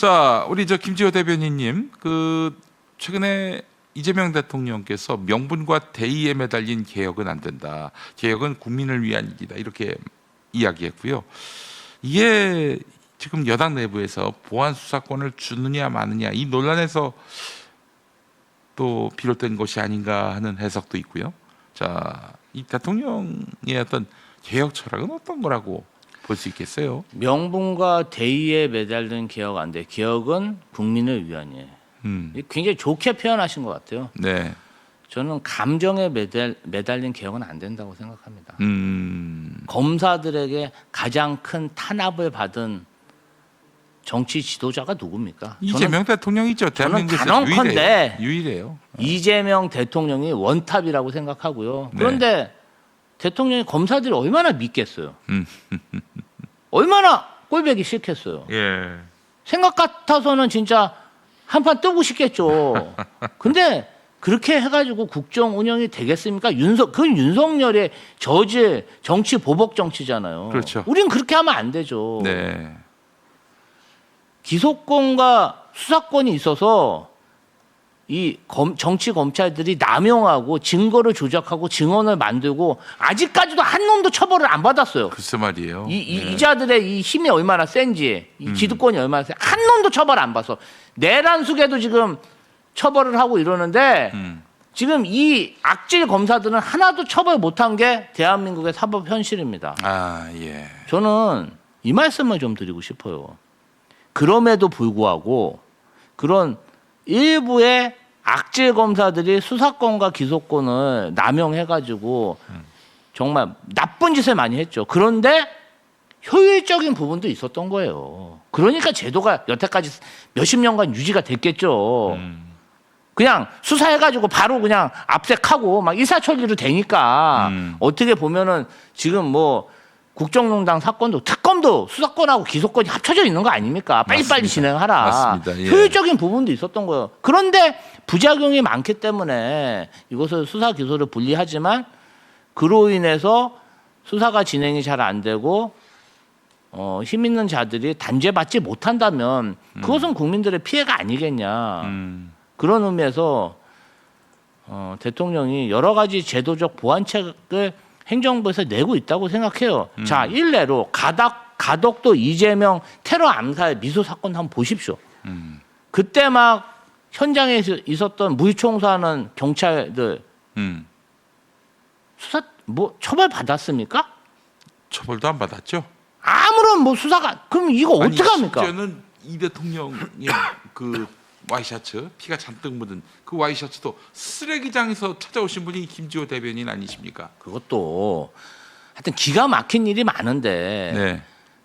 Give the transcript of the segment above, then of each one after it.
자, 우리 저 김지호 대변인님, 그 최근에 이재명 대통령께서 명분과 대의에 매달린 개혁은 안 된다. 개혁은 국민을 위한 일이다. 이렇게 이야기했고요. 이게 지금 여당 내부에서 보안 수사권을 주느냐 마느냐 이 논란에서 또 비롯된 것이 아닌가 하는 해석도 있고요. 자, 이 대통령의 어떤 개혁 철학은 어떤 거라고 볼 수 있겠어요? 명분과 대의에 매달린 개혁 안 돼. 개혁은 국민을 위한이에요. 굉장히 좋게 표현하신 것 같아요. 네. 저는 감정에 매달린 개혁은 안 된다고 생각합니다. 검사들에게 가장 큰 탄압을 받은 정치 지도자가 누굽니까? 이재명 대통령이죠. 대한민국에서 단언컨대 유일해요. 이재명 대통령이 원탑이라고 생각하고요. 그런데 대통령이 검사들이 얼마나 믿겠어요? 얼마나 꼴보기 싫겠어요? 예. 생각 같아서는 진짜 한판 뜨고 싶겠죠. 근데 그렇게 해가지고 국정 운영이 되겠습니까? 그건 윤석열의 저질 정치 보복 정치잖아요. 그렇죠. 우린 그렇게 하면 안 되죠. 네. 기소권과 수사권이 있어서 이 정치 검찰들이 남용하고 증거를 조작하고 증언을 만들고 아직까지도 한 놈도 처벌을 안 받았어요. 글쎄 말이에요. 이 자들의 이 힘이 얼마나 센지, 이 기득권이 얼마나 센지 한 놈도 처벌 안 받았어. 내란숙에도 지금 처벌을 하고 이러는데 지금 이 악질 검사들은 하나도 처벌 못한 게 대한민국의 사법 현실입니다. 아, 예. 저는 이 말씀을 좀 드리고 싶어요. 그럼에도 불구하고 그런 일부의 악질 검사들이 수사권과 기소권을 남용해가지고 정말 나쁜 짓을 많이 했죠. 그런데 효율적인 부분도 있었던 거예요. 그러니까 제도가 여태까지 몇십 년간 유지가 됐겠죠. 그냥 수사해가지고 바로 그냥 압색하고 막 일사천리로 되니까 어떻게 보면은 지금 뭐 국정농단 사건도 특검도 수사권하고 기소권이 합쳐져 있는 거 아닙니까? 빨리빨리 맞습니다. 진행하라. 맞습니다. 예. 효율적인 부분도 있었던 거예요. 그런데 부작용이 많기 때문에 이것을 수사 기소를 분리하지만 그로 인해서 수사가 진행이 잘 안 되고 힘 있는 자들이 단죄받지 못한다면 그것은 국민들의 피해가 아니겠냐. 그런 의미에서 대통령이 여러 가지 제도적 보완책을 행정부에서 내고 있다고 생각해요. 자, 일례로 가덕도 이재명 테러 암살 미수 사건 한번 보십시오. 그때 막 현장에 있었던 무위총수하는 경찰들 수사 뭐 처벌 받았습니까? 처벌도 안 받았죠. 아무런 뭐 수사가 그럼 이거 어떻게 합니까? 심지어는 이 대통령의 그 와이셔츠 피가 잔뜩 묻은 그 와이셔츠도 쓰레기장에서 찾아오신 분이 김지호 대변인 아니십니까? 그것도 하여튼 기가 막힌 일이 많은데 네.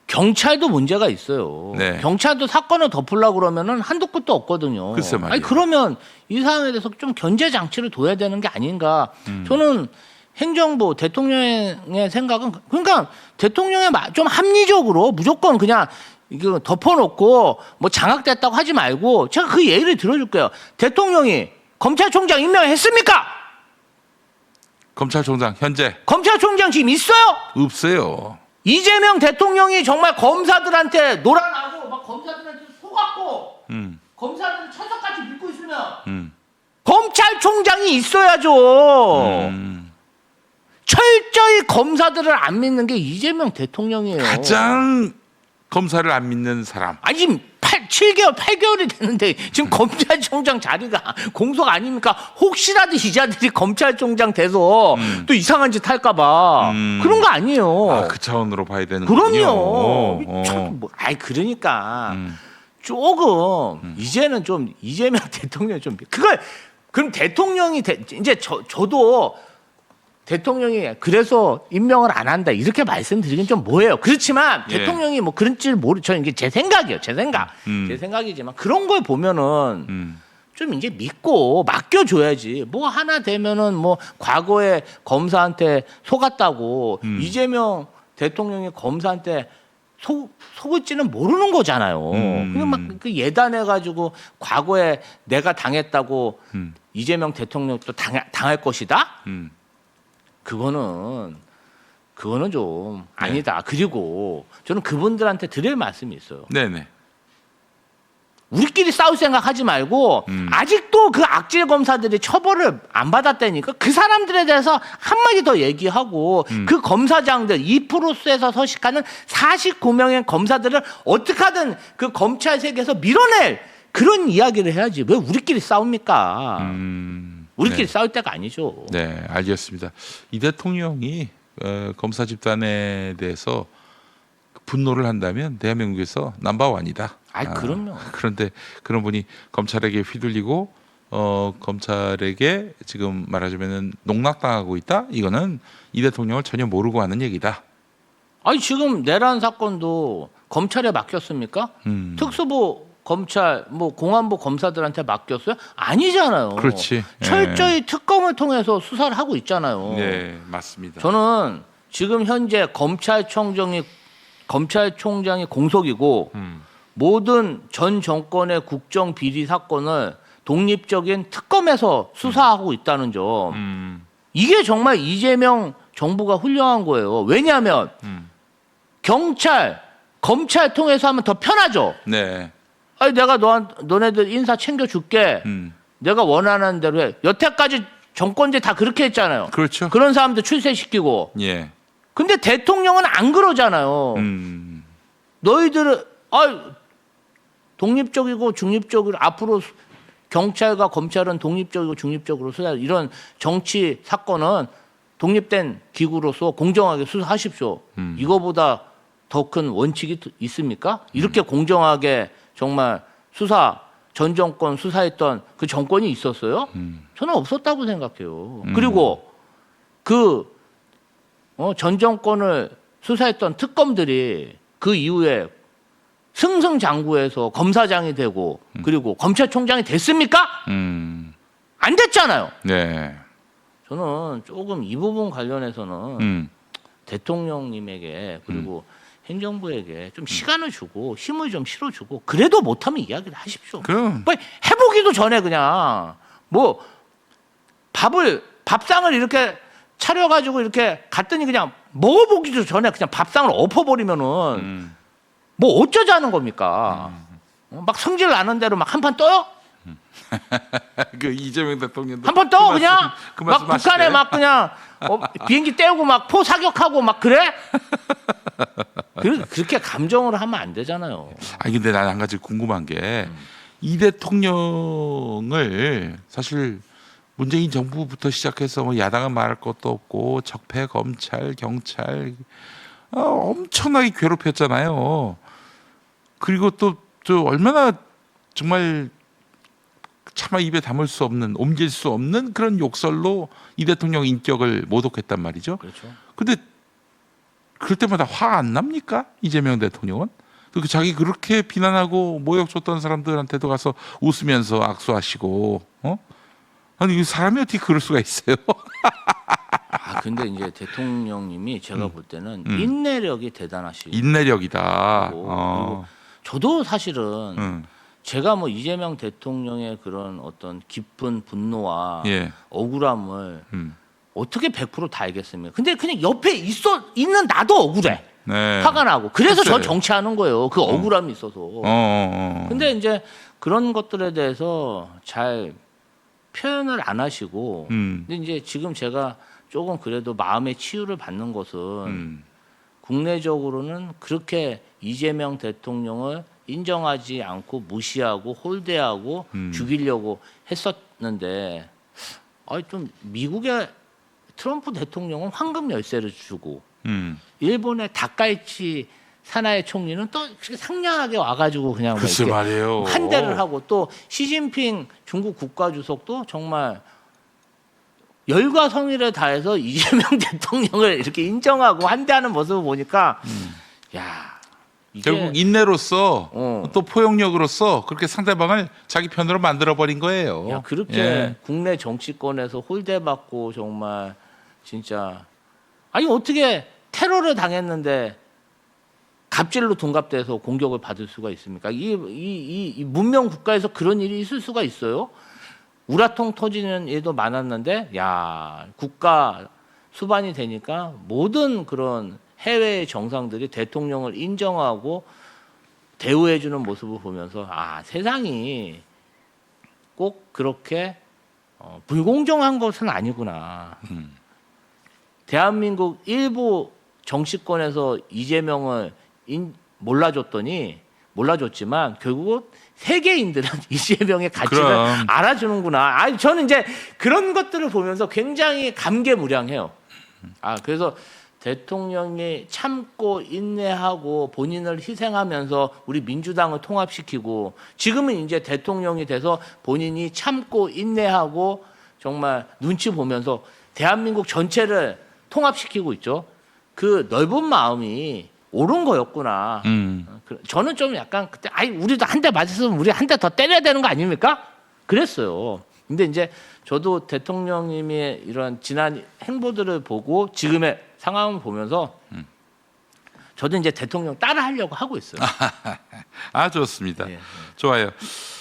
경찰도 문제가 있어요. 네. 경찰도 사건을 덮으려고 그러면은 한도 끝도 없거든요. 글쎄 말이에요. 아니 그러면 이 상황에 대해서 좀 견제 장치를 둬야 되는 게 아닌가. 저는 행정부 대통령의 생각은 그러니까 대통령의 좀 합리적으로 무조건 그냥 이거 덮어놓고 뭐 장악됐다고 하지 말고 제가 그 예를 들어줄게요. 대통령이 검찰총장 임명했습니까? 검찰총장 현재 검찰총장 지금 있어요? 없어요. 이재명 대통령이 정말 검사들한테 놀아나고 막 검사들한테 속았고 검사들을 천사같이 믿고 있으면 검찰총장이 있어야죠. 철저히 검사들을 안 믿는 게 이재명 대통령이에요. 가장 검사를 안 믿는 사람. 아니 지금 7개월, 8개월이 됐는데 지금 검찰총장 자리가 공석 아닙니까? 혹시라도 이 자들이 검찰총장 돼서 또 이상한 짓 할까 봐 그런 거 아니에요. 아, 그 차원으로 봐야 되는군요. 그럼요. 그러니까 조금 이제는 좀 이재명 대통령이 좀 그걸 그럼 대통령이 이제 저도 대통령이 그래서 임명을 안 한다 이렇게 말씀드리긴 좀 뭐예요. 그렇지만 예. 대통령이 뭐 그런 줄 저는 이게 제 생각이에요. 제 생각이지만 그런 걸 보면은 좀 이제 믿고 맡겨줘야지. 뭐 하나 되면은 뭐 과거에 검사한테 속았다고 이재명 대통령이 검사한테 속을지는 모르는 거잖아요. 그냥 막 그 예단해가지고 과거에 내가 당했다고 이재명 대통령도 당할 것이다. 그거는 좀 아니다. 그리고 저는 그분들한테 드릴 말씀이 있어요. 네네. 우리끼리 싸울 생각하지 말고 아직도 그 악질 검사들이 처벌을 안 받았다니까 그 사람들에 대해서 한마디 더 얘기하고 그 검사장들 2%에서 서식하는 49명의 검사들을 어떻게 하든 그 검찰 세계에서 밀어낼 그런 이야기를 해야지 왜 우리끼리 싸웁니까? 우리끼리 네. 싸울 때가 아니죠. 네, 알겠습니다. 이 대통령이 검사 집단에 대해서 분노를 한다면 대한민국에서 넘버원이다. 그럼요. 그런데 그런 분이 검찰에게 휘둘리고 검찰에게 지금 말하자면은 농락당하고 있다. 이거는 이 대통령을 전혀 모르고 하는 얘기다. 아니 지금 내란 사건도 검찰에 맡겼습니까? 특수부 검찰, 뭐 공안부 검사들한테 맡겼어요? 아니잖아요. 그렇지. 철저히 특검을 통해서 수사를 하고 있잖아요. 네, 맞습니다. 저는 지금 현재 검찰총장이 공석이고 모든 전 정권의 국정 비리 사건을 독립적인 특검에서 수사하고 있다는 점. 이게 정말 이재명 정부가 훌륭한 거예요. 왜냐하면 경찰, 검찰 통해서 하면 더 편하죠. 네. 아니 내가 너네들 인사 챙겨줄게. 내가 원하는 대로 해. 여태까지 정권제 다 그렇게 했잖아요. 그렇죠. 그런 사람들 출세시키고. 예. 근데 대통령은 안 그러잖아요. 너희들은 독립적이고 중립적으로 앞으로 경찰과 검찰은 독립적이고 중립적으로 수사 이런 정치 사건은 독립된 기구로서 공정하게 수사하십시오. 이거보다 더 큰 원칙이 있습니까? 이렇게 공정하게 정말 전 정권 수사했던 그 정권이 있었어요? 저는 없었다고 생각해요. 그리고 전 정권을 수사했던 특검들이 그 이후에 승승장구해서 검사장이 되고 그리고 검찰총장이 됐습니까? 안 됐잖아요. 네. 저는 조금 이 부분 관련해서는 대통령님에게 그리고 행정부에게 좀 시간을 주고 힘을 좀 실어주고 그래도 못하면 이야기를 하십시오. 그럼 뭐 해보기도 전에 그냥 뭐 밥상을 이렇게 차려가지고 이렇게 갔더니 그냥 먹어보기도 전에 그냥 밥상을 엎어버리면은 뭐 어쩌자는 겁니까? 막 성질 나는 대로 막 한 판 떠요? 그 이재명 대통령도 한 판 떠 그냥 그 막 말씀 북한에 하시대. 막 그냥 비행기 떼우고 막 포 사격하고 막 그래? 그렇게 감정을 하면 안 되잖아요. 아니 근데 난 한 가지 궁금한 게 이 대통령을 사실 문재인 정부부터 시작해서 뭐 야당은 말할 것도 없고 적폐 검찰 경찰 엄청나게 괴롭혔잖아요. 그리고 또 얼마나 정말 차마 입에 담을 수 없는 옮길 수 없는 그런 욕설로 이 대통령 인격을 모독했단 말이죠. 그렇죠. 근데 그럴 때마다 화 안 납니까? 이재명 대통령은? 그 자기 그렇게 비난하고 모욕 줬던 사람들한테도 가서 웃으면서 악수하시고 아니 이 사람이 어떻게 그럴 수가 있어요? 근데 이제 대통령님이 제가 볼 때는 인내력이 대단하시고 인내력이다. 그리고 저도 사실은 음. 제가 뭐 이재명 대통령의 그런 어떤 깊은 분노와 예. 억울함을 음. 어떻게 100%다 알겠습니까? 근데 그냥 옆에 있는 나도 억울해. 네. 화가 나고. 그래서 저 글쎄요. 정치하는 거예요. 그 억울함이 있어서. 근데 이제 그런 것들에 대해서 잘 표현을 안 하시고 근데 이제 지금 제가 조금 그래도 마음의 치유를 받는 것은 국내적으로는 그렇게 이재명 대통령을 인정하지 않고 무시하고 홀대하고 죽이려고 했었는데 좀 미국의 트럼프 대통령은 황금 열쇠를 주고 일본의 다카이치 사나이 총리는 또 상냥하게 와가지고 그냥 뭐 글쎄 이렇게 말이에요. 한 대를 하고 또 시진핑 중국 국가주석도 정말 열과 성의를 다해서 이재명 대통령을 이렇게 인정하고 한대하는 모습을 보니까 야 이게 결국 인내로서 어. 또 포용력으로서 그렇게 상대방을 자기 편으로 만들어 버린 거예요. 야 그렇게 예. 국내 정치권에서 홀대받고 정말 진짜 아니 어떻게 테러를 당했는데 갑질로 둔갑돼서 공격을 받을 수가 있습니까? 이 문명 국가에서 그런 일이 있을 수가 있어요? 우라통 터지는 일도 많았는데 야 국가 수반이 되니까 모든 그런 해외의 정상들이 대통령을 인정하고 대우해주는 모습을 보면서 아 세상이 꼭 그렇게 불공정한 것은 아니구나. 대한민국 일부 정치권에서 이재명을 몰라줬지만 결국은 세계인들은 이재명의 가치를 그럼. 알아주는구나. 아니 저는 이제 그런 것들을 보면서 굉장히 감개무량해요. 아 그래서 대통령이 참고 인내하고 본인을 희생하면서 우리 민주당을 통합시키고 지금은 이제 대통령이 돼서 본인이 참고 인내하고 정말 눈치 보면서 대한민국 전체를 통합시키고 있죠. 그 넓은 마음이 옳은 거였구나. 저는 좀 약간 그때 아이 우리도 한 대 맞았으면 우리 한 대 더 때려야 되는 거 아닙니까? 그랬어요. 근데 이제 저도 대통령님의 이런 지난 행보들을 보고 지금의 상황을 보면서 저도 이제 대통령 따라 하려고 하고 있어요. 아 좋습니다. 예, 예. 좋아요.